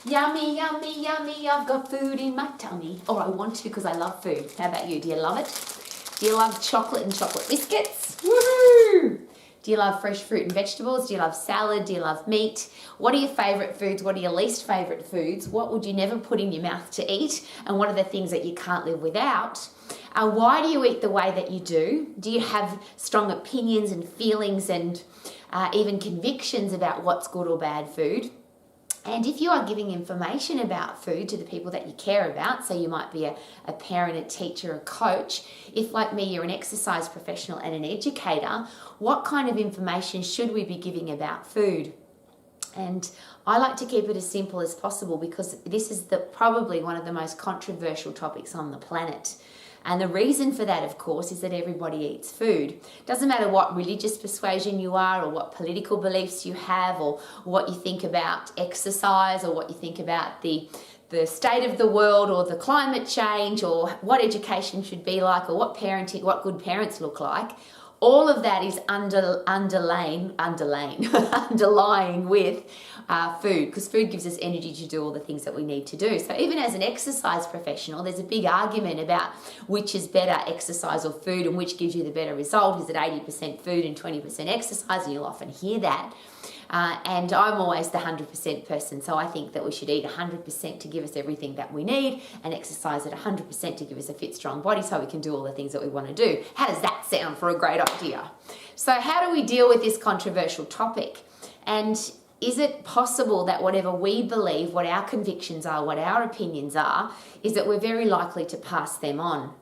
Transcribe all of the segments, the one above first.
Yummy, yummy, yummy, I've got food in my tummy. Or I want to because I love food. How about you? Do you love it? Do you love chocolate and chocolate biscuits? Woohoo! Do you love fresh fruit and vegetables? Do you love salad? Do you love meat? What are your favourite foods? What are your least favourite foods? What would you never put in your mouth to eat? And what are the things that you can't live without? Why do you eat the way that you do? Do you have strong opinions and feelings and even convictions about what's good or bad food? And if you are giving information about food to the people that you care about, so you might be a parent, a teacher, a coach, if like me you're an exercise professional and an educator, what kind of information should we be giving about food? And I like to keep it as simple as possible because this is probably one of the most controversial topics on the planet. And the reason for that, of course, is that everybody eats food. Doesn't matter what religious persuasion you are or what political beliefs you have or what you think about exercise or what you think about the state of the world or the climate change or what education should be like or what parenting, what good parents look like. All of that is underlying with food, because food gives us energy to do all the things that we need to do. So even as an exercise professional, there's a big argument about which is better, exercise or food, and which gives you the better result. Is it 80% food and 20% exercise? And you'll often hear that. And I'm always the 100% person, so I think that we should eat 100% to give us everything that we need and exercise at 100% to give us a fit, strong body so we can do all the things that we want to do. How does that sound for a great idea? So how do we deal with this controversial topic? And is it possible that whatever we believe, what our convictions are, what our opinions are, is that we're very likely to pass them on?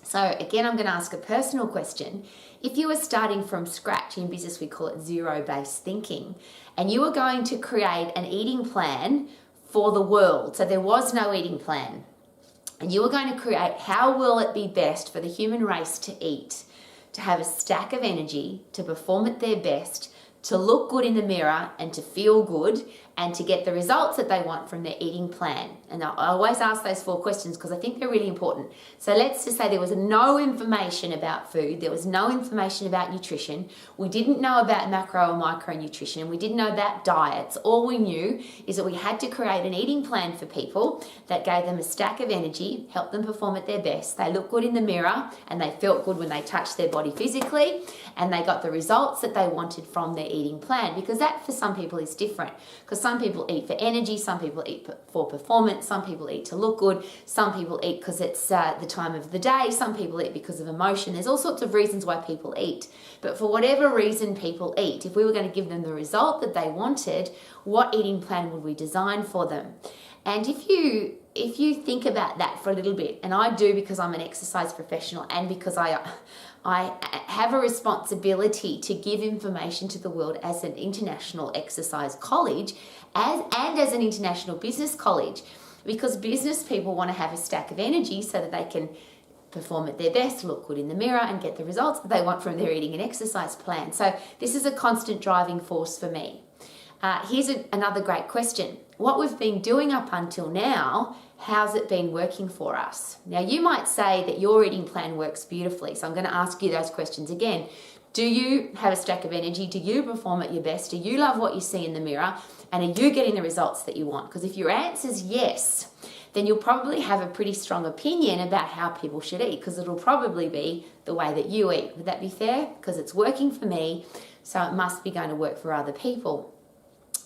So again, I'm going to ask a personal question. If you were starting from scratch, in business we call it zero-based thinking, and you were going to create an eating plan for the world, so there was no eating plan, and you were going to create how will it be best for the human race to eat, to have a stack of energy, to perform at their best, to look good in the mirror and to feel good and to get the results that they want from their eating plan. And I always ask those 4 questions because I think they're really important. So let's just say there was no information about food. There was no information about nutrition. We didn't know about macro or micronutrition. We didn't know about diets. All we knew is that we had to create an eating plan for people that gave them a stack of energy, helped them perform at their best. They looked good in the mirror and they felt good when they touched their body physically, and they got the results that they wanted from their eating plan, because that for some people is different. Because some people eat for energy, some people eat for performance, some people eat to look good, some people eat because it's the time of the day, some people eat because of emotion. There's all sorts of reasons why people eat. But for whatever reason people eat, if we were going to give them the result that they wanted, what eating plan would we design for them? And if you think about that for a little bit, and I do because I'm an exercise professional and because I have a responsibility to give information to the world as an international exercise college and as an international business college, because business people want to have a stack of energy so that they can perform at their best, look good in the mirror and get the results that they want from their eating and exercise plan. So this is a constant driving force for me. Here's another great question. What we've been doing up until now, how's it been working for us? Now, you might say that your eating plan works beautifully, so I'm going to ask you those questions again. Do you have a stack of energy? Do you perform at your best? Do you love what you see in the mirror? And are you getting the results that you want? Because if your answer is yes, then you'll probably have a pretty strong opinion about how people should eat, because it'll probably be the way that you eat. Would that be fair? Because it's working for me, so it must be going to work for other people.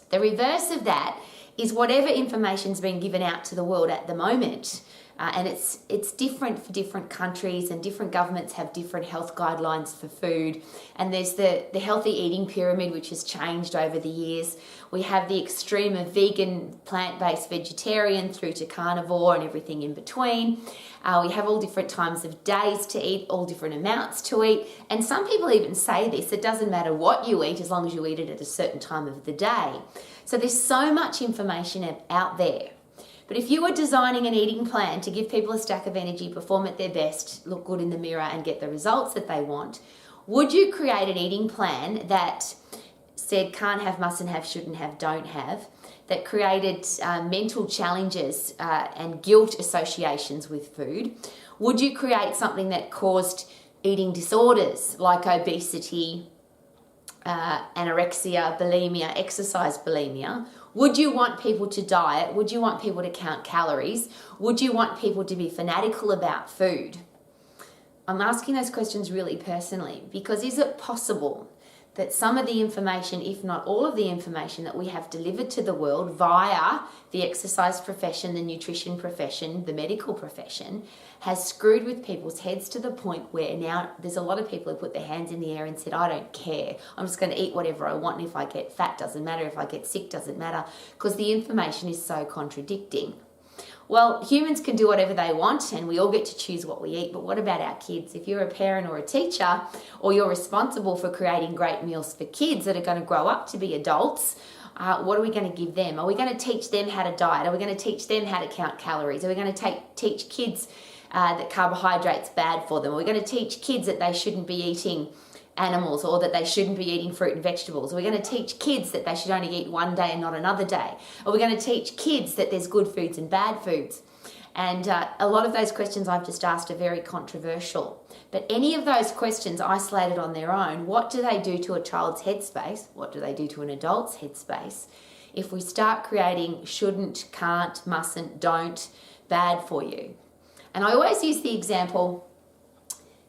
The reverse of that is whatever information's been given out to the world at the moment, and it's different for different countries, and different governments have different health guidelines for food. And there's the healthy eating pyramid, which has changed over the years. We have the extreme of vegan, plant-based vegetarian through to carnivore and everything in between. We have all different times of days to eat, all different amounts to eat. And some people even say this, it doesn't matter what you eat as long as you eat it at a certain time of the day. So there's so much information out there. But if you were designing an eating plan to give people a stack of energy, perform at their best, look good in the mirror and get the results that they want, would you create an eating plan that said can't have, mustn't have, shouldn't have, don't have, that created mental challenges and guilt associations with food? Would you create something that caused eating disorders like obesity, anorexia, bulimia, exercise bulimia? Would you want people to diet? Would you want people to count calories? Would you want people to be fanatical about food? I'm asking those questions really personally, because is it possible that some of the information, if not all of the information that we have delivered to the world via the exercise profession, the nutrition profession, the medical profession, has screwed with people's heads to the point where now there's a lot of people who put their hands in the air and said, I don't care. I'm just going to eat whatever I want. And if I get fat, doesn't matter. If I get sick, doesn't matter, because the information is so contradicting. Well, humans can do whatever they want and we all get to choose what we eat, but what about our kids? If you're a parent or a teacher, or you're responsible for creating great meals for kids that are going to grow up to be adults, what are we going to give them? Are we going to teach them how to diet? Are we going to teach them how to count calories? Are we going to teach kids that carbohydrate's bad for them? Are we going to teach kids that they shouldn't be eating animals, or that they shouldn't be eating fruit and vegetables? Are we going to teach kids that they should only eat one day and not another day? Are we going to teach kids that there's good foods and bad foods? And a lot of those questions I've just asked are very controversial. But any of those questions isolated on their own, what do they do to a child's headspace? What do they do to an adult's headspace? If we start creating shouldn't, can't, mustn't, don't, bad for you. And I always use the example,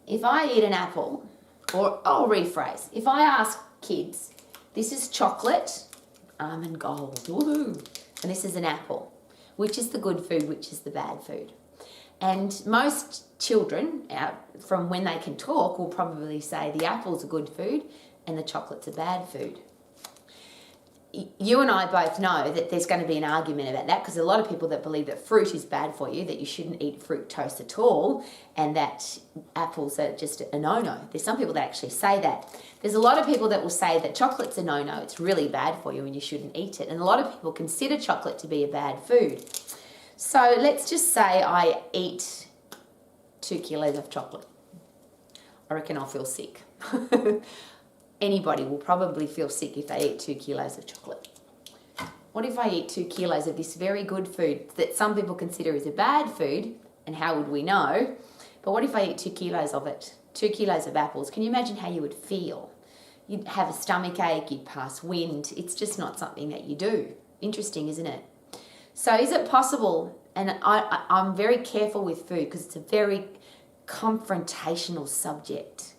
if I eat an apple, or I'll rephrase, if I ask kids, this is chocolate, almond gold, woohoo, and this is an apple, which is the good food, which is the bad food? And most children, from when they can talk, will probably say the apple's a good food and the chocolate's a bad food. You and I both know that there's going to be an argument about that, because a lot of people that believe that fruit is bad for you, that you shouldn't eat fructose at all, and that apples are just a no-no. There's some people that actually say that. There's a lot of people that will say that chocolate's a no-no, it's really bad for you and you shouldn't eat it. And a lot of people consider chocolate to be a bad food. So let's just say I eat 2 kilos of chocolate. I reckon I'll feel sick. Anybody will probably feel sick if they eat 2 kilos of chocolate. What if I eat 2 kilos of this very good food that some people consider is a bad food, and how would we know? But what if I eat 2 kilos of it? 2 kilos of apples. Can you imagine how you would feel? You'd have a stomach ache, you'd pass wind. It's just not something that you do. Interesting, isn't it? So is it possible, and I'm very careful with food because it's a very confrontational subject.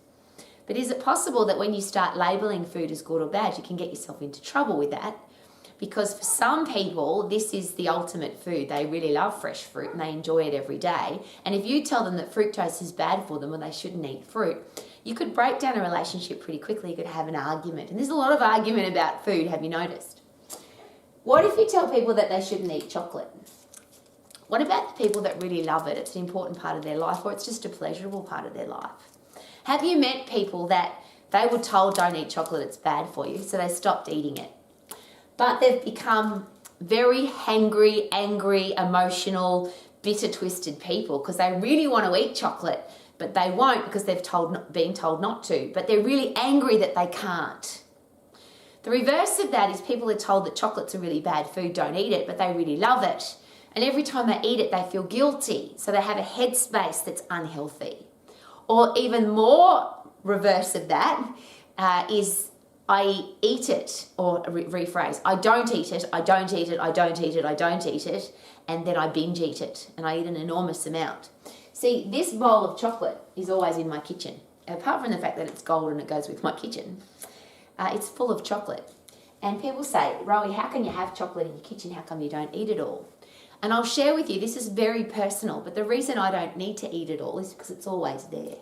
But is it possible that when you start labelling food as good or bad, you can get yourself into trouble with that? Because for some people, this is the ultimate food. They really love fresh fruit and they enjoy it every day. And if you tell them that fructose is bad for them or they shouldn't eat fruit, you could break down a relationship pretty quickly. You could have an argument. And there's a lot of argument about food, have you noticed? What if you tell people that they shouldn't eat chocolate? What about the people that really love it? It's an important part of their life, or it's just a pleasurable part of their life. Have you met people that they were told don't eat chocolate, it's bad for you, so they stopped eating it? But they've become very hangry, angry, emotional, bitter, twisted people because they really want to eat chocolate, but they won't because they've been told not to. But they're really angry that they can't. The reverse of that is people are told that chocolate's a really bad food, don't eat it, but they really love it. And every time they eat it, they feel guilty. So they have a headspace that's unhealthy. Or even more reverse of that is I eat it, or rephrase, I don't eat it, I don't eat it, I don't eat it, I don't eat it, and then I binge eat it, and I eat an enormous amount. See, this bowl of chocolate is always in my kitchen. Apart from the fact that it's gold and it goes with my kitchen, it's full of chocolate. And people say, Rowie, how can you have chocolate in your kitchen? How come you don't eat it all? And I'll share with you, this is very personal, but the reason I don't need to eat it all is because it's always there.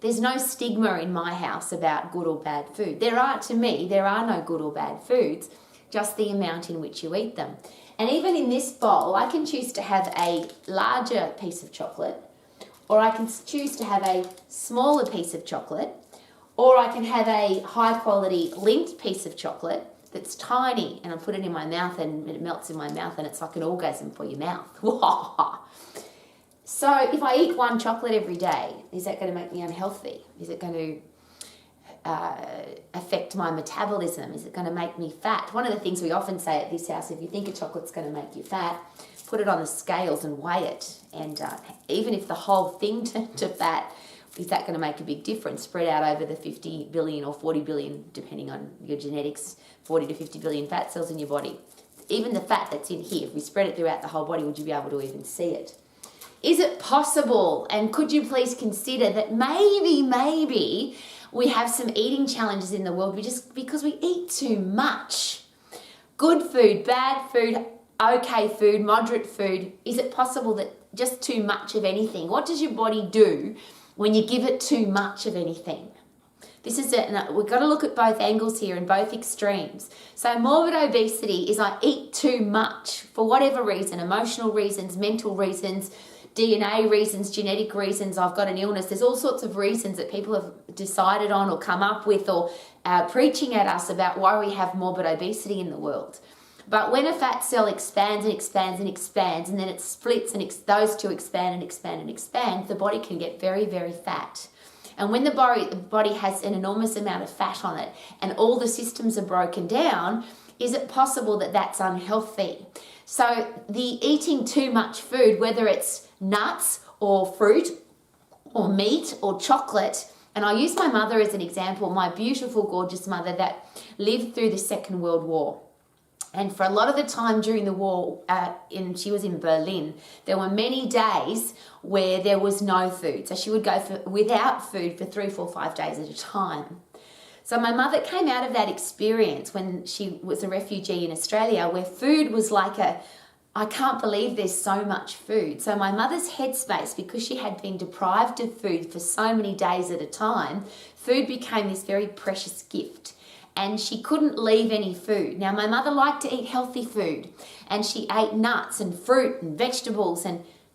There's no stigma in my house about good or bad food. To me, there are no good or bad foods, just the amount in which you eat them. And even in this bowl, I can choose to have a larger piece of chocolate, or I can choose to have a smaller piece of chocolate, or I can have a high quality linked piece of chocolate that's tiny, and I put it in my mouth and it melts in my mouth and it's like an orgasm for your mouth. So if I eat one chocolate every day, is that going to make me unhealthy? Is it going to affect my metabolism? Is it going to make me fat? One of the things we often say at this house, if you think a chocolate's going to make you fat, put it on the scales and weigh it. And even if the whole thing turned to fat, is that going to make a big difference? Spread out over the 50 billion or 40 billion, depending on your genetics, 40 to 50 billion fat cells in your body. even the fat that's in here, if we spread it throughout the whole body, would you be able to even see it? Is it possible, and could you please consider that maybe we have some eating challenges in the world just because we eat too much? Good food, bad food, okay food, moderate food. Is it possible that just too much of anything? What does your body do when you give it too much of anything? This is it. We've got to look at both angles here and both extremes. So morbid obesity is I eat too much for whatever reason, emotional reasons, mental reasons, DNA reasons, genetic reasons. I've got an illness. There's all sorts of reasons that people have decided on or come up with or preaching at us about why we have morbid obesity in the world. But when a fat cell expands and expands and expands, and then it splits and those two expand and expand and expand, the body can get very, very fat. And when the body has an enormous amount of fat on it and all the systems are broken down, is it possible that that's unhealthy? So the eating too much food, whether it's nuts or fruit or meat or chocolate, and I use my mother as an example, my beautiful, gorgeous mother that lived through the Second World War. And for a lot of the time during the war, she was in Berlin, there were many days where there was no food. So she would go without food for 3, 4, 5 days at a time. So my mother came out of that experience when she was a refugee in Australia, where food was like I can't believe there's so much food. So my mother's headspace, because she had been deprived of food for so many days at a time, food became this very precious gift. And she couldn't leave any food. Now, my mother liked to eat healthy food, and she ate nuts and fruit and vegetables,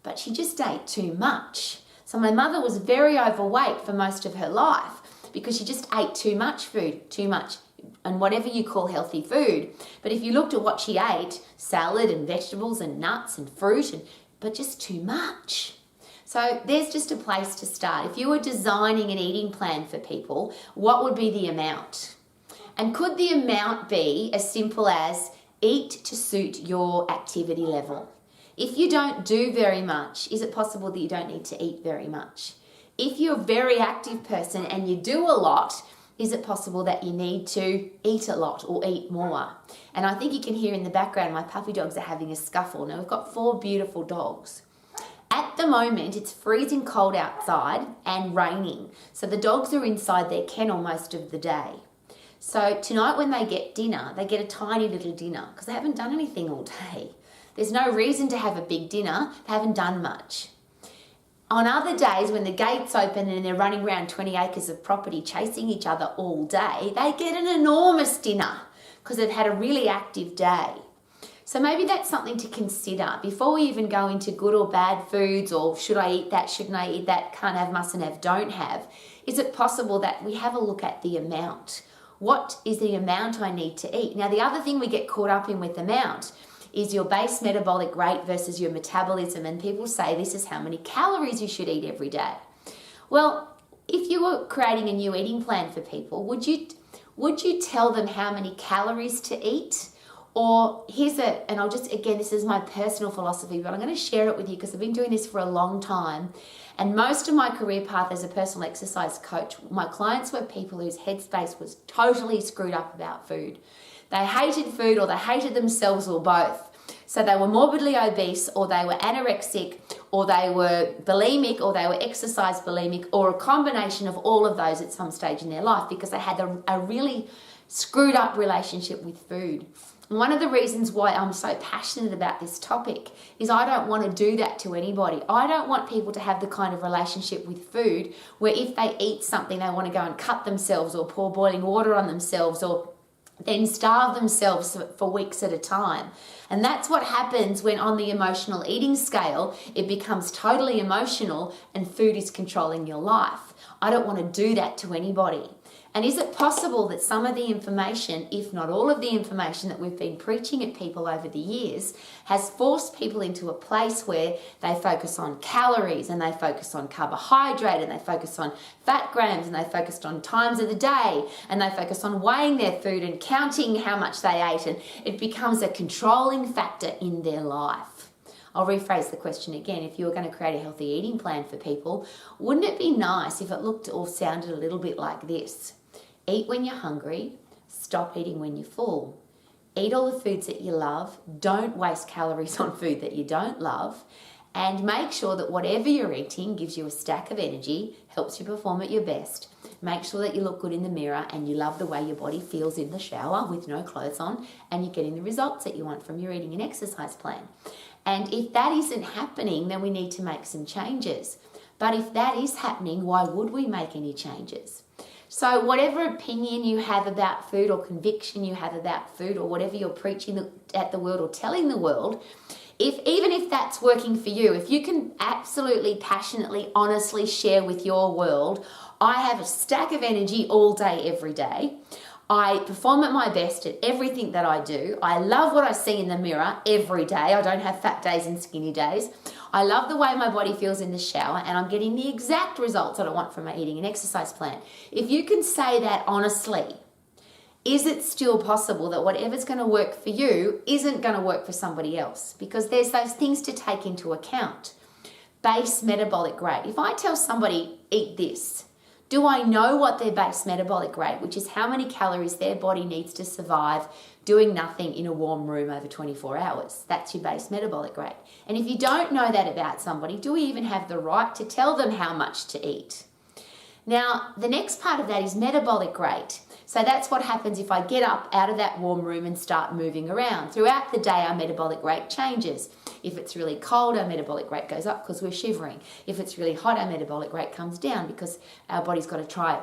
but she just ate too much. So my mother was very overweight for most of her life because she just ate too much food, too much, and whatever you call healthy food. But if you looked at what she ate, salad and vegetables and nuts and fruit, but just too much. So there's just a place to start. If you were designing an eating plan for people, what would be the amount? And could the amount be as simple as eat to suit your activity level? If you don't do very much, is it possible that you don't need to eat very much? If you're a very active person and you do a lot, is it possible that you need to eat a lot or eat more? And I think you can hear in the background, my puppy dogs are having a scuffle. Now we've got 4 beautiful dogs. At the moment, it's freezing cold outside and raining. So the dogs are inside their kennel most of the day. So tonight when they get dinner, they get a tiny little dinner because they haven't done anything all day. There's no reason to have a big dinner. They haven't done much. On other days when the gate's open and they're running around 20 acres of property chasing each other all day, they get an enormous dinner because they've had a really active day. So maybe that's something to consider before we even go into good or bad foods or should I eat that, shouldn't I eat that, can't have, mustn't have, don't have. Is it possible that we have a look at the amount? What is the amount I need to eat? Now, the other thing we get caught up in with amount is your base metabolic rate versus your metabolism. And people say this is how many calories you should eat every day. Well, if you were creating a new eating plan for people, would you tell them how many calories to eat? Or and I'll just, again, this is my personal philosophy, but I'm going to share it with you because I've been doing this for a long time. And most of my career path as a personal exercise coach, my clients were people whose headspace was totally screwed up about food. They hated food or they hated themselves or both. So they were morbidly obese or they were anorexic or they were bulimic or they were exercise bulimic or a combination of all of those at some stage in their life because they had a really screwed up relationship with food. And one of the reasons why I'm so passionate about this topic is I don't want to do that to anybody. I don't want people to have the kind of relationship with food where if they eat something, they want to go and cut themselves or pour boiling water on themselves or then starve themselves for weeks at a time. And that's what happens when on the emotional eating scale, it becomes totally emotional and food is controlling your life. I don't want to do that to anybody. And is it possible that some of the information, if not all of the information that we've been preaching at people over the years, has forced people into a place where they focus on calories and they focus on carbohydrate and they focus on fat grams and they focus on times of the day and they focus on weighing their food and counting how much they ate, and it becomes a controlling factor in their life. I'll rephrase the question again. If you were going to create a healthy eating plan for people, wouldn't it be nice if it looked or sounded a little bit like this? Eat when you're hungry, stop eating when you're full. eat all the foods that you love, don't waste calories on food that you don't love, and make sure that whatever you're eating gives you a stack of energy, helps you perform at your best. Make sure that you look good in the mirror and you love the way your body feels in the shower with no clothes on, and you're getting the results that you want from your eating and exercise plan. And if that isn't happening, then we need to make some changes. But if that is happening, why would we make any changes? So whatever opinion you have about food or conviction you have about food or whatever you're preaching at the world or telling the world, even if that's working for you, if you can absolutely, passionately, honestly share with your world, I have a stack of energy all day, every day. I perform at my best at everything that I do. I love what I see in the mirror every day. I don't have fat days and skinny days. I love the way my body feels in the shower, and I'm getting the exact results that I want from my eating and exercise plan. If you can say that honestly, is it still possible that whatever's going to work for you isn't going to work for somebody else? Because there's those things to take into account. Base metabolic rate. If I tell somebody, eat this, do I know what their base metabolic rate, which is how many calories their body needs to survive doing nothing in a warm room over 24 hours? That's your base metabolic rate. And if you don't know that about somebody, do we even have the right to tell them how much to eat? Now, the next part of that is metabolic rate. So that's what happens if I get up out of that warm room and start moving around. Throughout the day, our metabolic rate changes. If it's really cold, our metabolic rate goes up because we're shivering. If it's really hot, our metabolic rate comes down because our body's got to try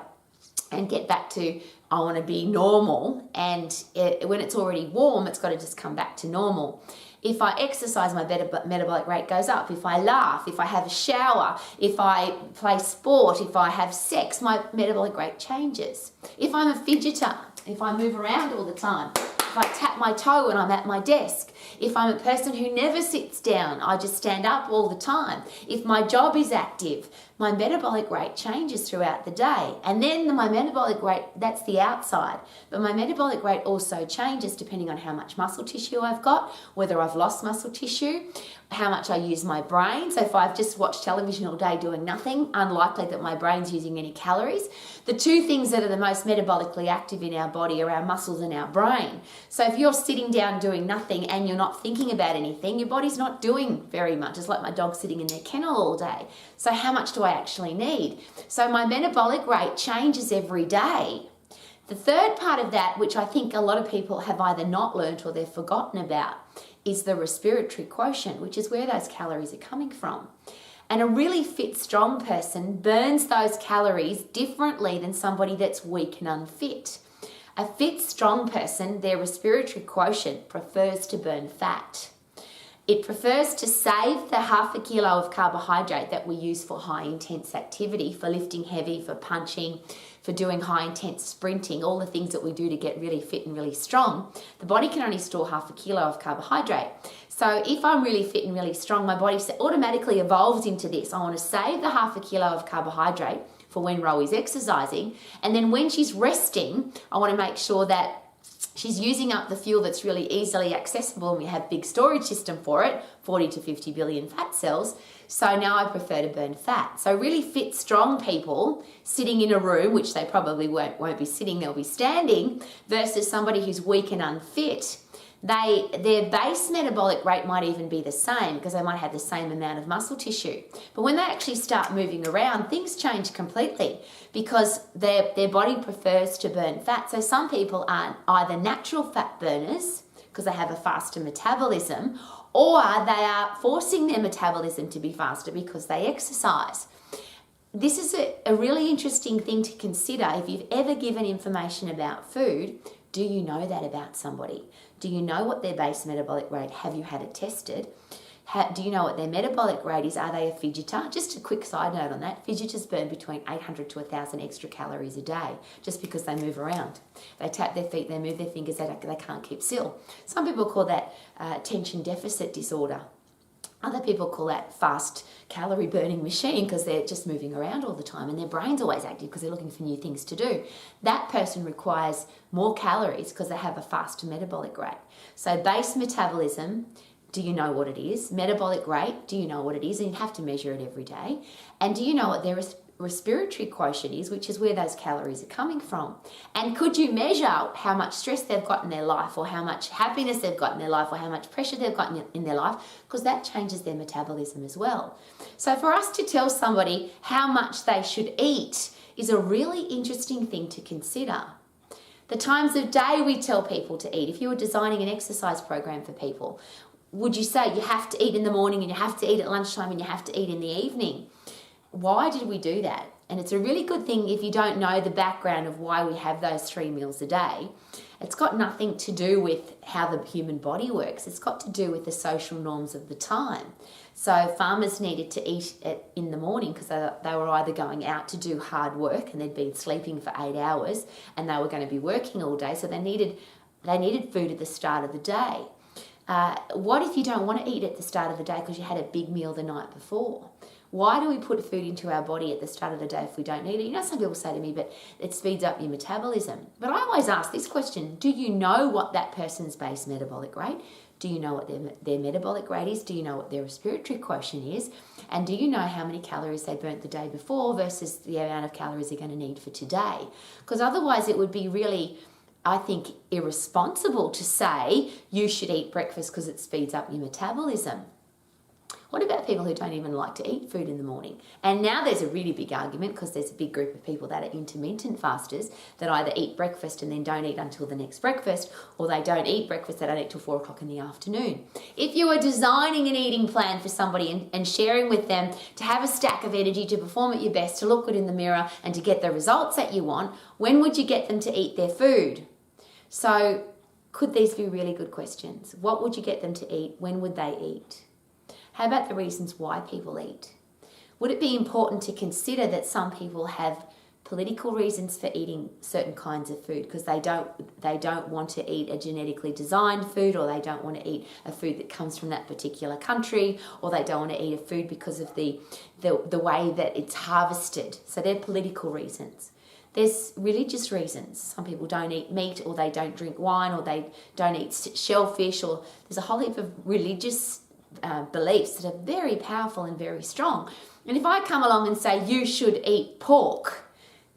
and get back to, I want to be normal. And when it's already warm, it's got to just come back to normal. If I exercise, my metabolic rate goes up. If I laugh, if I have a shower, if I play sport, if I have sex, my metabolic rate changes. If I'm a fidgeter, if I move around all the time, if I tap my toe when I'm at my desk, if I'm a person who never sits down, I just stand up all the time, if my job is active, my metabolic rate changes throughout the day. And then my metabolic rate, that's the outside, but my metabolic rate also changes depending on how much muscle tissue I've got, whether I've lost muscle tissue, how much I use my brain. So if I've just watched television all day doing nothing, unlikely that my brain's using any calories. The two things that are the most metabolically active in our body are our muscles and our brain. So if you're sitting down doing nothing and you're not thinking about anything, your body's not doing very much. It's like my dog sitting in their kennel all day. So how much do I actually need? So my metabolic rate changes every day. The third part of that, which I think a lot of people have either not learnt or they've forgotten about, is the respiratory quotient, which is where those calories are coming from. And a really fit, strong person burns those calories differently than somebody that's weak and unfit. A fit, strong person, their respiratory quotient prefers to burn fat. It prefers to save the 1/2 kilo of carbohydrate that we use for high intense activity, for lifting heavy, for punching, for doing high intense sprinting, all the things that we do to get really fit and really strong. The body can only store 1/2 kilo of carbohydrate. So if I'm really fit and really strong, my body automatically evolves into this. I want to save the 1/2 kilo of carbohydrate for when Rowie's exercising. And then when she's resting, I want to make sure that she's using up the fuel that's really easily accessible, and we have big storage system for it, 40 to 50 billion fat cells. So now I prefer to burn fat. So really fit, strong people sitting in a room, which they probably won't be sitting, they'll be standing, versus somebody who's weak and unfit. Their base metabolic rate might even be the same because they might have the same amount of muscle tissue. But when they actually start moving around, things change completely because their body prefers to burn fat. So some people are either natural fat burners because they have a faster metabolism, or they are forcing their metabolism to be faster because they exercise. This is a really interesting thing to consider. If you've ever given information about food, do you know that about somebody? Do you know what their base metabolic rate? Have you had it tested? Do you know what their metabolic rate is? Are they a fidgeter? Just a quick side note on that. Fidgeters burn between 800 to 1,000 extra calories a day just because they move around. They tap their feet, they move their fingers, they can't keep still. Some people call that attention deficit disorder. Other people call that fast calorie burning machine because they're just moving around all the time and their brain's always active because they're looking for new things to do. That person requires more calories because they have a faster metabolic rate. So base metabolism, do you know what it is? Metabolic rate, do you know what it is? And you have to measure it every day. And do you know what their respiratory quotient is, which is where those calories are coming from. And could you measure how much stress they've got in their life, or how much happiness they've got in their life, or how much pressure they've got in their life? Because that changes their metabolism as well. So for us to tell somebody how much they should eat is a really interesting thing to consider. The times of day we tell people to eat. If you were designing an exercise program for people, would you say you have to eat in the morning, and you have to eat at lunchtime, and you have to eat in the evening? Why did we do that? And it's a really good thing if you don't know the background of why we have those 3 meals a day. It's got nothing to do with how the human body works. It's got to do with the social norms of the time. So farmers needed to eat in the morning because they were either going out to do hard work, and they'd been sleeping for 8 hours, and they were going to be working all day. So they needed food at the start of the day. What if you don't want to eat at the start of the day because you had a big meal the night before? Why do we put food into our body at the start of the day if we don't need it? You know, some people say to me, but it speeds up your metabolism. But I always ask this question: do you know what that person's base metabolic rate? Do you know what their metabolic rate is? Do you know what their respiratory quotient is? And do you know how many calories they burnt the day before versus the amount of calories they're going to need for today? Because otherwise it would be really, I think, irresponsible to say you should eat breakfast because it speeds up your metabolism. What about people who don't even like to eat food in the morning? And now there's a really big argument because there's a big group of people that are intermittent fasters that either eat breakfast and then don't eat until the next breakfast, or they don't eat breakfast, they don't eat till 4 o'clock in the afternoon. If you were designing an eating plan for somebody and sharing with them to have a stack of energy, to perform at your best, to look good in the mirror and to get the results that you want, when would you get them to eat their food? So could these be really good questions? What would you get them to eat? When would they eat? How about the reasons why people eat? Would it be important to consider that some people have political reasons for eating certain kinds of food because they don't want to eat a genetically designed food, or they don't want to eat a food that comes from that particular country, or they don't want to eat a food because of the way that it's harvested? So they're political reasons. There's religious reasons. Some people don't eat meat, or they don't drink wine, or they don't eat shellfish, or there's a whole heap of religious beliefs that are very powerful and very strong. And if I come along and say you should eat pork,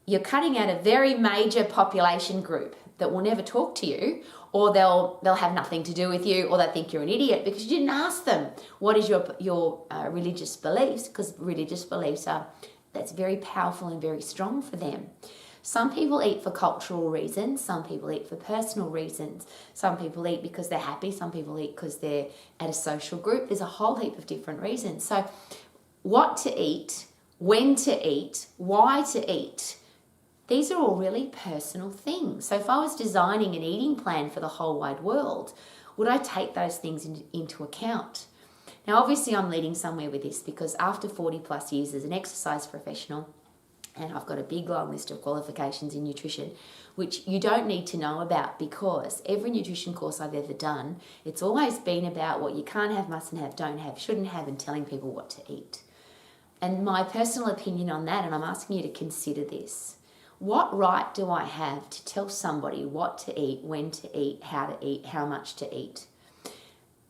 you're cutting out a very major population group that will never talk to you, or they'll have nothing to do with you, or they think you're an idiot because you didn't ask them what is your religious beliefs, because religious beliefs that's very powerful and very strong for them. Some people eat for cultural reasons, some people eat for personal reasons, some people eat because they're happy, some people eat because they're at a social group. There's a whole heap of different reasons. So what to eat, when to eat, why to eat, these are all really personal things. So if I was designing an eating plan for the whole wide world, would I take those things into account? Now obviously I'm leading somewhere with this, because after 40 plus years as an exercise professional, and I've got a big long list of qualifications in nutrition, which you don't need to know about, because every nutrition course I've ever done, it's always been about what you can't have, mustn't have, don't have, shouldn't have, and telling people what to eat. And my personal opinion on that, and I'm asking you to consider this: what right do I have to tell somebody what to eat, when to eat, how much to eat?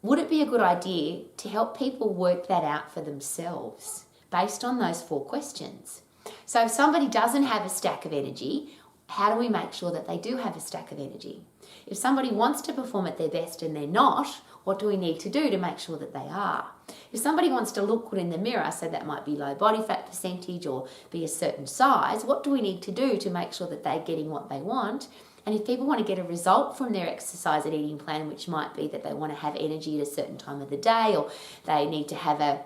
Would it be a good idea to help people work that out for themselves based on those 4 questions? So if somebody doesn't have a stack of energy, how do we make sure that they do have a stack of energy? If somebody wants to perform at their best and they're not, what do we need to do to make sure that they are? If somebody wants to look good in the mirror, so that might be low body fat percentage or be a certain size, what do we need to do to make sure that they're getting what they want? And if people want to get a result from their exercise and eating plan, which might be that they want to have energy at a certain time of the day, or they need to have a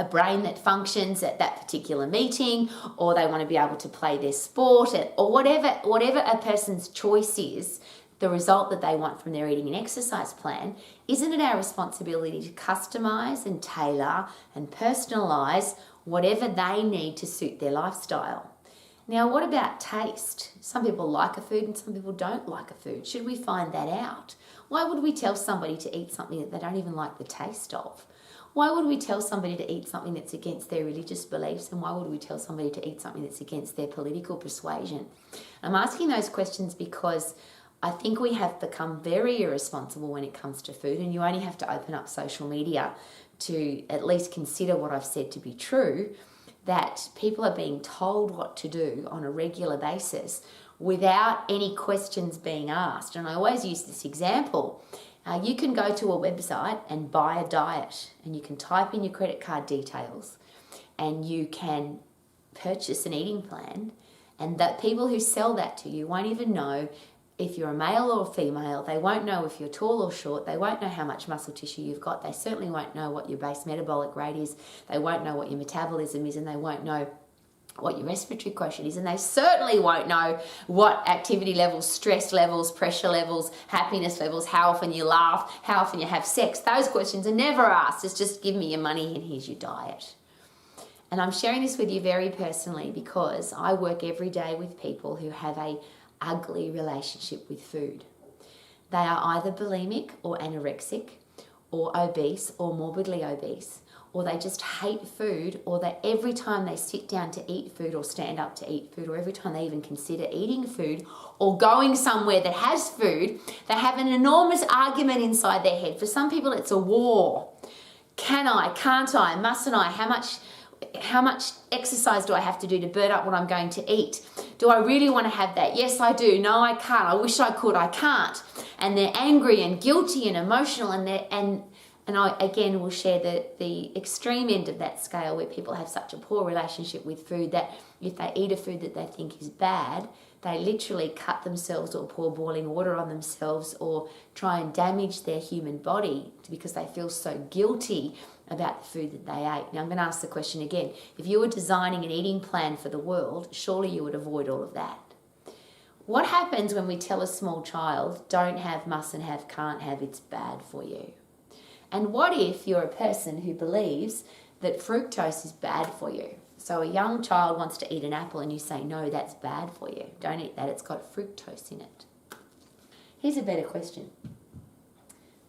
brain that functions at that particular meeting, or they want to be able to play their sport, or whatever a person's choice is, the result that they want from their eating and exercise plan, isn't it our responsibility to customize and tailor and personalize whatever they need to suit their lifestyle? Now, what about taste? Some people like a food and some people don't like a food. Should we find that out? Why would we tell somebody to eat something that they don't even like the taste of? Why would we tell somebody to eat something that's against their religious beliefs, and why would we tell somebody to eat something that's against their political persuasion? I'm asking those questions because I think we have become very irresponsible when it comes to food, and you only have to open up social media to at least consider what I've said to be true, that people are being told what to do on a regular basis without any questions being asked. And I always use this example. You can go to a website and buy a diet, and you can type in your credit card details, and you can purchase an eating plan, and that people who sell that to you won't even know if you're a male or a female. They won't know if you're tall or short. They won't know how much muscle tissue you've got. They certainly won't know what your base metabolic rate is. They won't know what your metabolism is, and they won't know what your respiratory quotient is, and they certainly won't know what activity levels, stress levels, pressure levels, happiness levels, how often you laugh, how often you have sex. Those questions are never asked. It's just give me your money and here's your diet. And I'm sharing this with you very personally because I work every day with people who have a ugly relationship with food. They are either bulimic or anorexic or obese or morbidly obese, or they just hate food, or that every time they sit down to eat food or stand up to eat food, or every time they even consider eating food or going somewhere that has food, they have an enormous argument inside their head. For some people, it's a war. Can I? Can't I? Mustn't I? How much exercise do I have to do to burn up what I'm going to eat? Do I really want to have that? Yes, I do. No, I can't. I wish I could. I can't. And they're angry and guilty and emotional, and I, again, will share the extreme end of that scale where people have such a poor relationship with food that if they eat a food that they think is bad, they literally cut themselves or pour boiling water on themselves or try and damage their human body because they feel so guilty about the food that they ate. Now, I'm going to ask the question again. If you were designing an eating plan for the world, surely you would avoid all of that. What happens when we tell a small child, don't have, mustn't have, can't have, it's bad for you? And what if you're a person who believes that fructose is bad for you? So a young child wants to eat an apple and you say, no, that's bad for you. Don't eat that, it's got fructose in it. Here's a better question.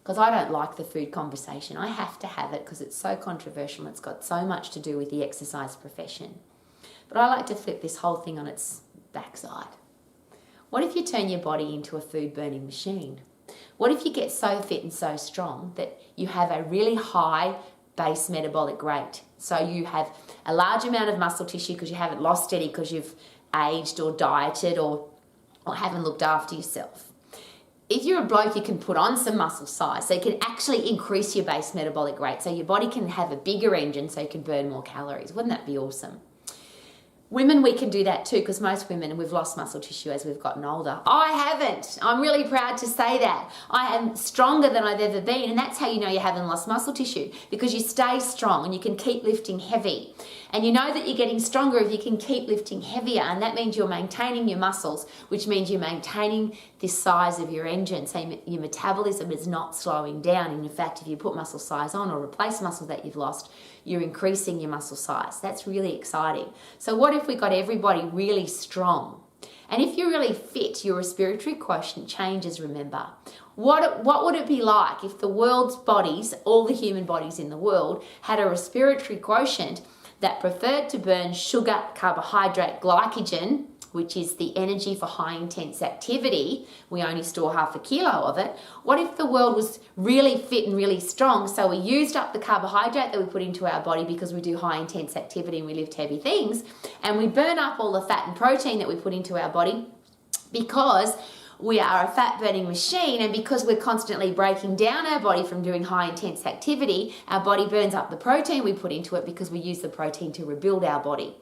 Because I don't like the food conversation. I have to have it because it's so controversial and it's got so much to do with the exercise profession. But I like to flip this whole thing on its backside. What if you turn your body into a food burning machine? What if you get so fit and so strong that you have a really high base metabolic rate? So you have a large amount of muscle tissue because you haven't lost any because you've aged or dieted or haven't looked after yourself. If you're a bloke, you can put on some muscle size so you can actually increase your base metabolic rate so your body can have a bigger engine so you can burn more calories. Wouldn't that be awesome? Women, we can do that too because most women, we've lost muscle tissue as we've gotten older. I haven't. I'm really proud to say that. I am stronger than I've ever been, and that's how you know you haven't lost muscle tissue, because you stay strong and you can keep lifting heavy. And you know that you're getting stronger if you can keep lifting heavier, and that means you're maintaining your muscles, which means you're maintaining the size of your engine. So your metabolism is not slowing down. And in fact, if you put muscle size on or replace muscle that you've lost, you're increasing your muscle size. That's really exciting. So what if we got everybody really strong? And if you're really fit, your respiratory quotient changes, remember. What would it be like if the world's bodies, all the human bodies in the world, had a respiratory quotient that preferred to burn sugar, carbohydrate, glycogen, which is the energy for high intense activity? We only store half a kilo of it. What if the world was really fit and really strong, so we used up the carbohydrate that we put into our body because we do high intense activity and we lift heavy things, and we burn up all the fat and protein that we put into our body because we are a fat burning machine, and because we're constantly breaking down our body from doing high intense activity, our body burns up the protein we put into it because we use the protein to rebuild our body.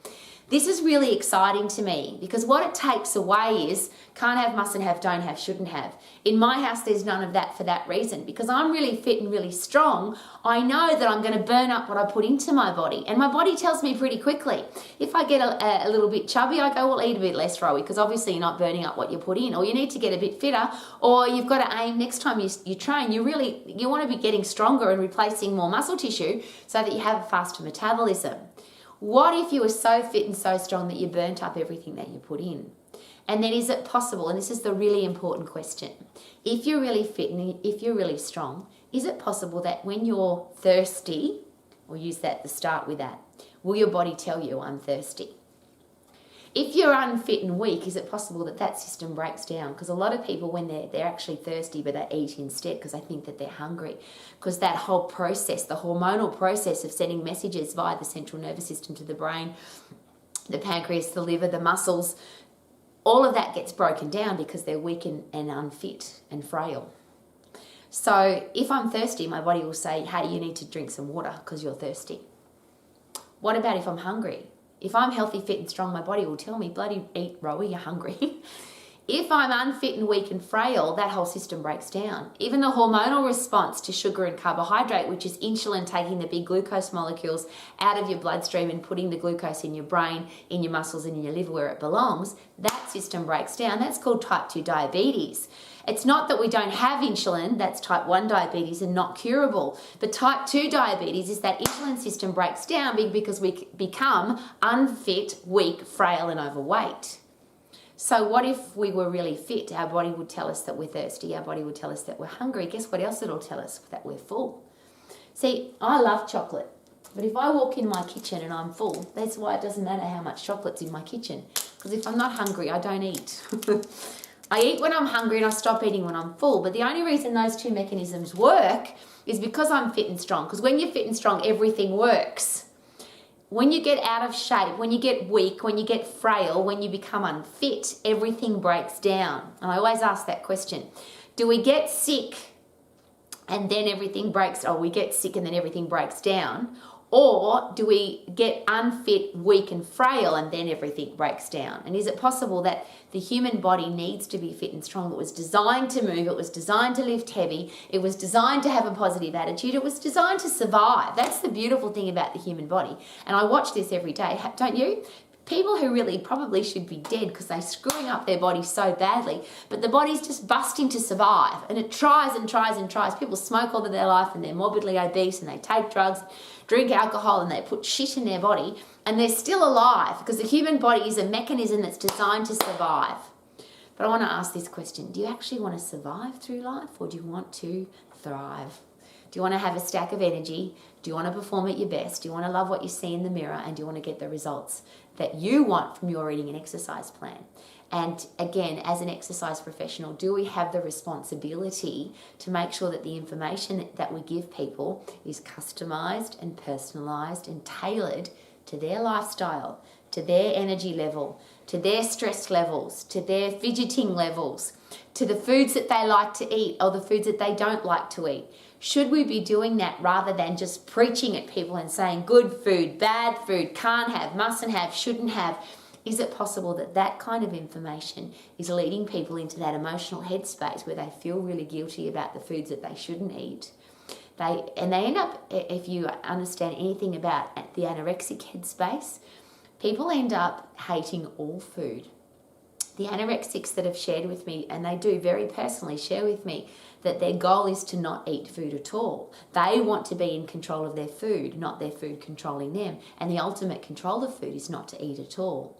This is really exciting to me because what it takes away is can't have, mustn't have, don't have, shouldn't have. In my house, there's none of that for that reason. Because I'm really fit and really strong, I know that I'm going to burn up what I put into my body. And my body tells me pretty quickly. If I get a little bit chubby, I go, well, eat a bit less, Rowie, because obviously you're not burning up what you put in. Or you need to get a bit fitter, or you've got to aim next time you train. You want to be getting stronger and replacing more muscle tissue so that you have a faster metabolism. What if you were so fit and so strong that you burnt up everything that you put in? And then is it possible, and this is the really important question, if you're really fit and if you're really strong, is it possible that when you're thirsty, we'll use that to start with that, will your body tell you I'm thirsty? If you're unfit and weak, is it possible that that system breaks down? Because a lot of people, when they're actually thirsty, but they eat instead because they think that they're hungry. Because that whole process, the hormonal process of sending messages via the central nervous system to the brain, the pancreas, the liver, the muscles, all of that gets broken down because they're weak and unfit and frail. So if I'm thirsty, my body will say, hey, you need to drink some water because you're thirsty. What about if I'm hungry? If I'm healthy, fit and strong, my body will tell me, bloody eat, Rowie, you're hungry. If I'm unfit and weak and frail, that whole system breaks down. Even the hormonal response to sugar and carbohydrate, which is insulin taking the big glucose molecules out of your bloodstream and putting the glucose in your brain, in your muscles and in your liver where it belongs, that system breaks down. That's called type 2 diabetes. It's not that we don't have insulin, that's type 1 diabetes and not curable. But type 2 diabetes is that insulin system breaks down because we become unfit, weak, frail and overweight. So what if we were really fit? Our body would tell us that we're thirsty. Our body would tell us that we're hungry. Guess what else it'll tell us? That we're full. See, I love chocolate. But if I walk in my kitchen and I'm full, that's why it doesn't matter how much chocolate's in my kitchen. Because if I'm not hungry, I don't eat. I eat when I'm hungry and I stop eating when I'm full. But the only reason those two mechanisms work is because I'm fit and strong. Because when you're fit and strong, everything works. When you get out of shape, when you get weak, when you get frail, when you become unfit, everything breaks down. And I always ask that question. Do we get sick and then everything breaks, we get sick and then everything breaks down? Or do we get unfit, weak and frail and then everything breaks down? And is it possible that the human body needs to be fit and strong? It was designed to move, it was designed to lift heavy, it was designed to have a positive attitude, it was designed to survive. That's the beautiful thing about the human body. And I watch this every day, don't you? People who really probably should be dead because they're screwing up their body so badly, but the body's just busting to survive and it tries and tries and tries. People smoke all of their life and they're morbidly obese and they take drugs, drink alcohol and they put shit in their body and they're still alive because the human body is a mechanism that's designed to survive. But I want to ask this question. Do you actually want to survive through life or do you want to thrive? Do you want to have a stack of energy? Do you want to perform at your best? Do you want to love what you see in the mirror? And do you want to get the results that you want from your eating and exercise plan? And again, as an exercise professional, do we have the responsibility to make sure that the information that we give people is customized and personalized and tailored to their lifestyle, to their energy level, to their stress levels, to their fidgeting levels, to the foods that they like to eat or the foods that they don't like to eat? Should we be doing that rather than just preaching at people and saying good food, bad food, can't have, mustn't have, shouldn't have? Is it possible that that kind of information is leading people into that emotional headspace where they feel really guilty about the foods that they shouldn't eat? They end up, if you understand anything about the anorexic headspace, people end up hating all food. The anorexics that have shared with me, and they do very personally share with me, that their goal is to not eat food at all. They want to be in control of their food, not their food controlling them. And the ultimate control of food is not to eat at all.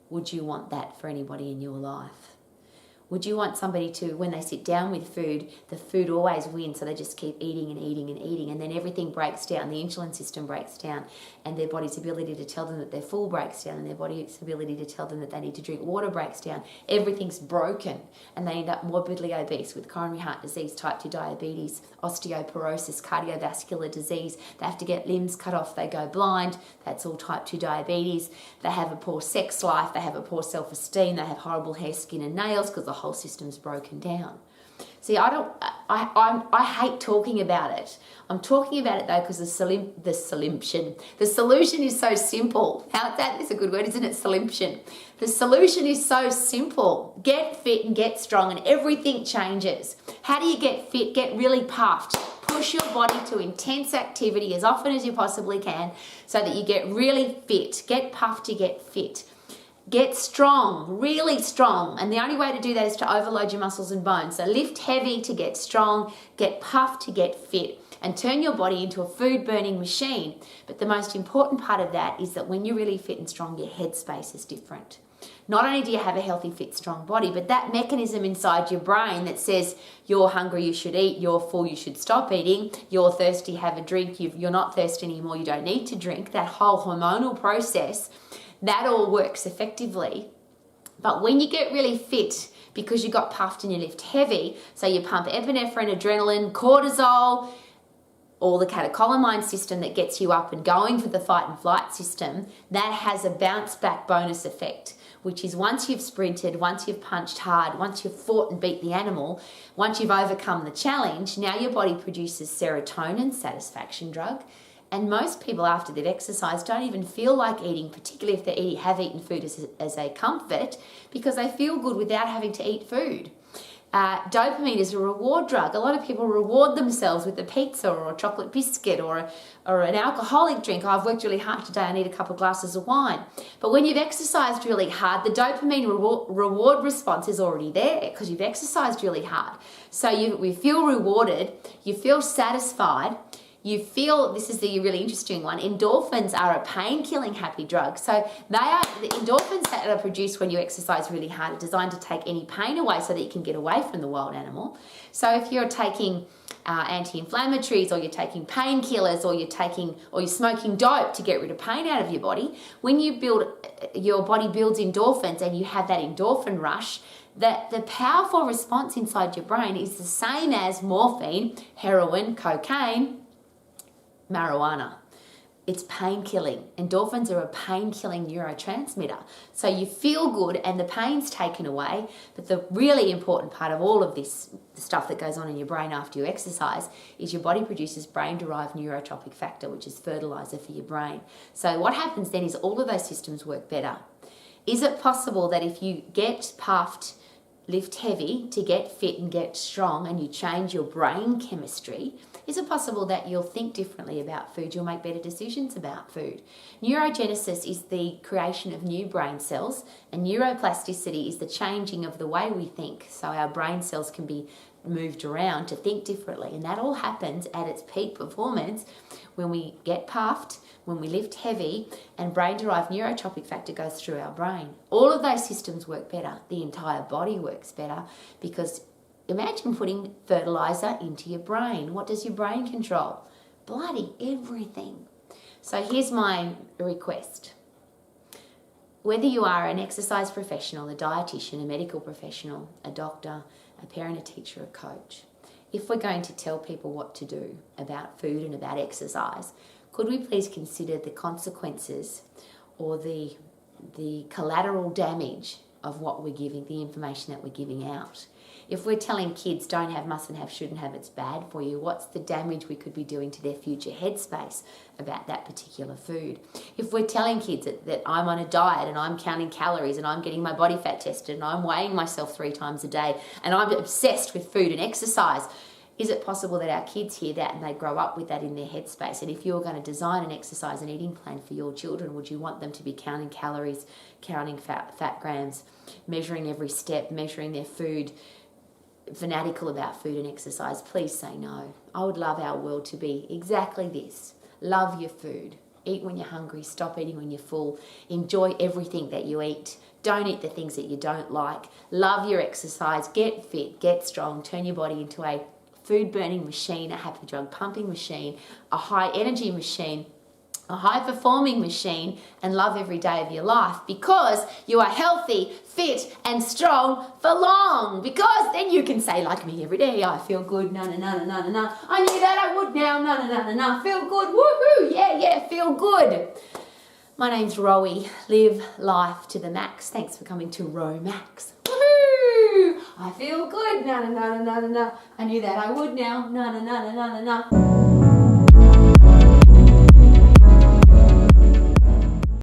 Would you want that for anybody in your life? Would you want somebody to, when they sit down with food, the food always wins, so they just keep eating and eating and eating, and then everything breaks down, the insulin system breaks down, and their body's ability to tell them that they're full breaks down, and their body's ability to tell them that they need to drink water breaks down. Everything's broken, and they end up morbidly obese with coronary heart disease, type 2 diabetes, osteoporosis, cardiovascular disease. They have to get limbs cut off, they go blind. That's all type 2 diabetes. They have a poor sex life, they have a poor self-esteem, they have horrible hair, skin and nails because the whole system's broken down. See, I hate talking about it. I'm talking about it though because the solution is so simple. That's a good word, isn't it? Solution. The solution is so simple. Get fit and get strong and everything changes. How do you get fit? Get really puffed. Push your body to intense activity as often as you possibly can so that you get really fit. Get puffed to get fit. Get strong, really strong. And the only way to do that is to overload your muscles and bones. So lift heavy to get strong, get puffed to get fit, and turn your body into a food-burning machine. But the most important part of that is that when you're really fit and strong, your headspace is different. Not only do you have a healthy, fit, strong body, but that mechanism inside your brain that says you're hungry, you should eat, you're full, you should stop eating, you're thirsty, have a drink, you're not thirsty anymore, you don't need to drink, that whole hormonal process, that all works effectively. But when you get really fit, because you got puffed and you lift heavy, so you pump epinephrine, adrenaline, cortisol, all the catecholamine system that gets you up and going for the fight and flight system, that has a bounce back bonus effect, which is once you've sprinted, once you've punched hard, once you've fought and beat the animal, once you've overcome the challenge, now your body produces serotonin, satisfaction drug. And most people after they've exercised don't even feel like eating, particularly if they have eaten food as a comfort, because they feel good without having to eat food. Dopamine is a reward drug. A lot of people reward themselves with a pizza or a chocolate biscuit or an alcoholic drink. Oh, I've worked really hard today, I need a couple of glasses of wine. But when you've exercised really hard, the dopamine reward response is already there because you've exercised really hard. So you feel rewarded, you feel satisfied, you feel, this is the really interesting one, endorphins are a pain-killing happy drug. So they are, the endorphins that are produced when you exercise really hard are designed to take any pain away so that you can get away from the wild animal. So if you're taking anti-inflammatories, or you're taking painkillers, or you're smoking dope to get rid of pain out of your body, when your body builds endorphins and you have that endorphin rush, that the powerful response inside your brain is the same as morphine, heroin, cocaine, marijuana. It's pain-killing. Endorphins are a pain-killing neurotransmitter. So you feel good and the pain's taken away, but the really important part of all of this, the stuff that goes on in your brain after you exercise, is your body produces brain-derived neurotropic factor, which is fertilizer for your brain. So what happens then is all of those systems work better. Is it possible that if you get puffed, lift heavy to get fit and get strong, and you change your brain chemistry, is it possible that you'll think differently about food? You'll make better decisions about food. Neurogenesis is the creation of new brain cells, and neuroplasticity is the changing of the way we think. So our brain cells can be moved around to think differently. And that all happens at its peak performance when we get puffed, when we lift heavy, and brain-derived neurotropic factor goes through our brain. All of those systems work better. The entire body works better, because imagine putting fertilizer into your brain. What does your brain control? Bloody everything. So here's my request. Whether you are an exercise professional, a dietitian, a medical professional, a doctor, a parent, a teacher, a coach, if we're going to tell people what to do about food and about exercise, could we please consider the consequences or the collateral damage of what we're giving, the information that we're giving out? If we're telling kids don't have, mustn't have, shouldn't have, it's bad for you, what's the damage we could be doing to their future headspace about that particular food? If we're telling kids that I'm on a diet and I'm counting calories and I'm getting my body fat tested and I'm weighing myself 3 times a day and I'm obsessed with food and exercise, is it possible that our kids hear that and they grow up with that in their headspace? And if you're going to design an exercise and eating plan for your children, would you want them to be counting calories, counting fat grams, measuring every step, measuring their food, fanatical about food and exercise? Please say no. I would love our world to be exactly this. Love your food. Eat when you're hungry. Stop eating when you're full. Enjoy everything that you eat. Don't eat the things that you don't like. Love your exercise. Get fit. Get strong. Turn your body into a food-burning machine, a happy drug pumping machine, a high-energy machine, a high-performing machine, and love every day of your life, because you are healthy, fit, and strong for long. Because then you can say, like me every day, I feel good, na na na na na na. I knew that I would now, na na na na na. Feel good, woohoo, yeah, feel good. My name's Rowie. Live life to the max. Thanks for coming to Row Max. Woohoo! I feel good, na na na na na na. I knew that I would now, na na na na na na.